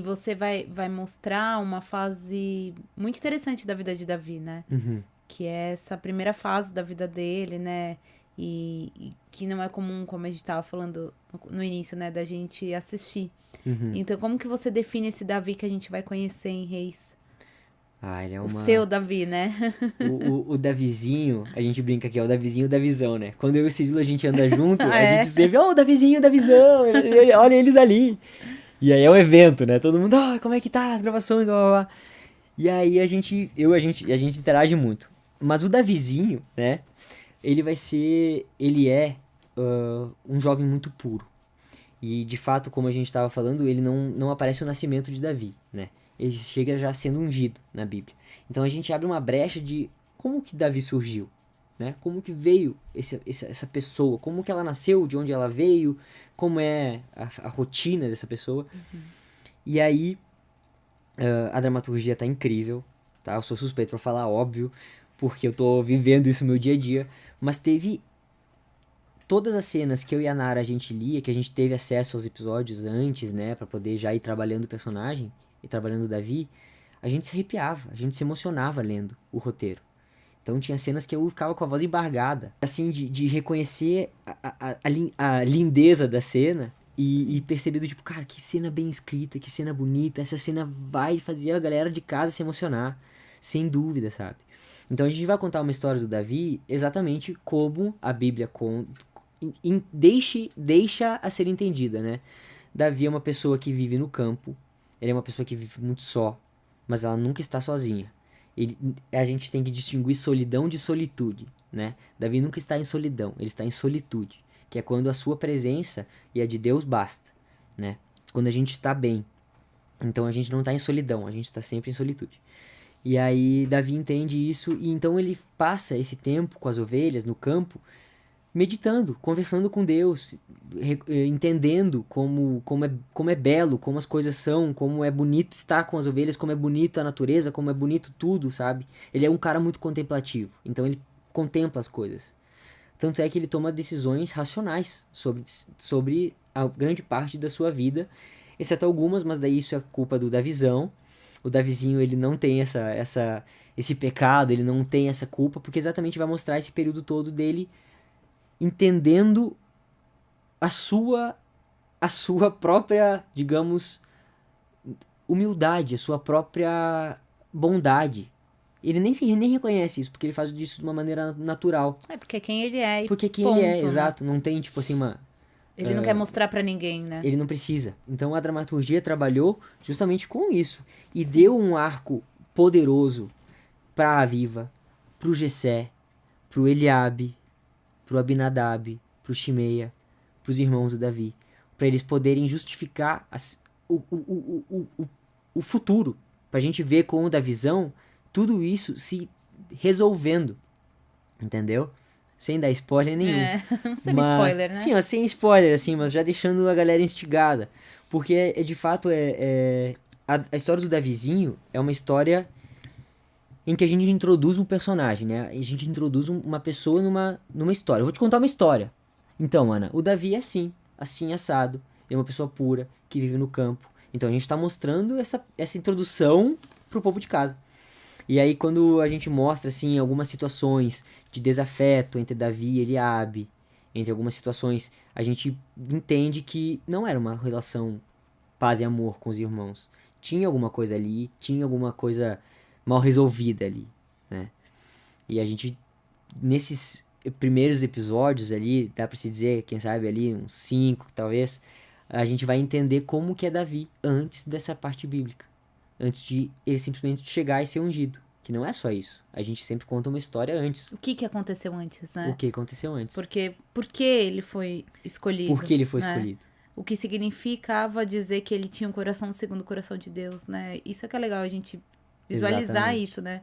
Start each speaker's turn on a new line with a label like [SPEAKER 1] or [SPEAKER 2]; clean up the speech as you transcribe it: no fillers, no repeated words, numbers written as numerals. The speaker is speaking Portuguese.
[SPEAKER 1] você vai mostrar uma fase muito interessante da vida de Davi, né? Que é essa primeira fase da vida dele, né? E que não é comum, como a gente tava falando no início, né? Da gente assistir. Então, como que você define esse Davi que a gente vai conhecer em Reis?
[SPEAKER 2] Ele é
[SPEAKER 1] O
[SPEAKER 2] uma...
[SPEAKER 1] seu Davi, né?
[SPEAKER 2] O Davizinho, a gente brinca que é o Davizinho da visão, né? Quando eu e o Cirilo a gente anda junto, a gente
[SPEAKER 1] É.
[SPEAKER 2] sempre, o Davizinho da visão, olha eles ali. E aí é um evento, né? Todo mundo, como é que tá as gravações, blá, blá, blá. E aí a gente interage muito. Mas o Davizinho, né? Ele é um jovem muito puro. E de fato, como a gente estava falando, ele não aparece o nascimento de Davi, né? Ele chega já sendo ungido na Bíblia. Então a gente abre uma brecha de como que Davi surgiu, né? Como que veio essa pessoa, como que ela nasceu, de onde ela veio, como é a rotina dessa pessoa. E aí a dramaturgia tá incrível, tá? Eu sou suspeito pra falar, óbvio, porque eu tô vivendo isso no meu dia a dia, mas teve todas as cenas que eu e a Nara a gente lia, que a gente teve acesso aos episódios antes, né, pra poder já ir trabalhando o personagem e trabalhando o Davi, a gente se arrepiava, a gente se emocionava lendo o roteiro. Então tinha cenas que eu ficava com a voz embargada, assim, de reconhecer a lindeza da cena e perceber do tipo, cara, que cena bem escrita, que cena bonita, essa cena vai fazer a galera de casa se emocionar, sem dúvida, sabe? Então a gente vai contar uma história do Davi exatamente como a Bíblia deixa a ser entendida, né? Davi é uma pessoa que vive no campo, ele é uma pessoa que vive muito só, mas ela nunca está sozinha. A gente tem que distinguir solidão de solitude, né? Davi nunca está em solidão, ele está em solitude, que é quando a sua presença e a de Deus basta, né? Quando a gente está bem. Então a gente não está em solidão, a gente está sempre em solitude. E aí Davi entende isso e então ele passa esse tempo com as ovelhas no campo, meditando, conversando com Deus, entendendo como é belo, como as coisas são, como é bonito estar com as ovelhas, como é bonito a natureza, como é bonito tudo, sabe? Ele é um cara muito contemplativo, então ele contempla as coisas. Tanto é que ele toma decisões racionais sobre a grande parte da sua vida, exceto algumas, mas daí isso é culpa do Davizão. O Davizinho, ele não tem esse pecado, ele não tem essa culpa, porque exatamente vai mostrar esse período todo dele entendendo a sua própria, digamos, humildade, a sua própria bondade. Ele nem reconhece isso, porque ele faz disso de uma maneira natural.
[SPEAKER 1] É porque é quem ele é e
[SPEAKER 2] Porque quem ele é,
[SPEAKER 1] ponto, né?
[SPEAKER 2] exato. Não tem, tipo assim,
[SPEAKER 1] Ele não quer mostrar pra ninguém, né?
[SPEAKER 2] ele não precisa. Então a dramaturgia trabalhou justamente com isso. E deu um arco poderoso pra Aviva, pro Jessé, pro Eliabe, pro Abinadab, pro Shimeia, pros irmãos do Davi, para eles poderem justificar o futuro, pra gente ver com o da visão tudo isso se resolvendo, entendeu? Sem dar spoiler nenhum.
[SPEAKER 1] É, um
[SPEAKER 2] Mas,
[SPEAKER 1] semi-spoiler, né?
[SPEAKER 2] sim, ó, sem spoiler, assim, mas já deixando a galera instigada. Porque, de fato, a história do Davizinho é uma história em que a gente introduz um personagem, né? A gente introduz uma pessoa numa história. Eu vou te contar uma história. Então, Ana, o Davi é assim assado. Ele é uma pessoa pura, que vive no campo. Então a gente tá mostrando essa introdução pro povo de casa. E aí quando a gente mostra, assim, algumas situações de desafeto entre Davi e Eliabe, entre algumas situações, a gente entende que não era uma relação paz e amor com os irmãos. Tinha alguma coisa ali, tinha alguma coisa mal resolvida ali, né? E a gente, nesses primeiros episódios ali, dá pra se dizer, quem sabe ali, uns 5 talvez, a gente vai entender como que é Davi antes dessa parte bíblica. Antes de ele simplesmente chegar e ser ungido. Que não é só isso. A gente sempre conta uma história antes.
[SPEAKER 1] O que aconteceu antes,
[SPEAKER 2] O
[SPEAKER 1] né?
[SPEAKER 2] que aconteceu antes.
[SPEAKER 1] Por que ele foi escolhido?
[SPEAKER 2] Por que ele foi
[SPEAKER 1] né?
[SPEAKER 2] escolhido.
[SPEAKER 1] O que significava dizer que ele tinha um coração segundo o coração de Deus, né? Isso é que é legal a gente visualizar
[SPEAKER 2] Exatamente.
[SPEAKER 1] isso, né?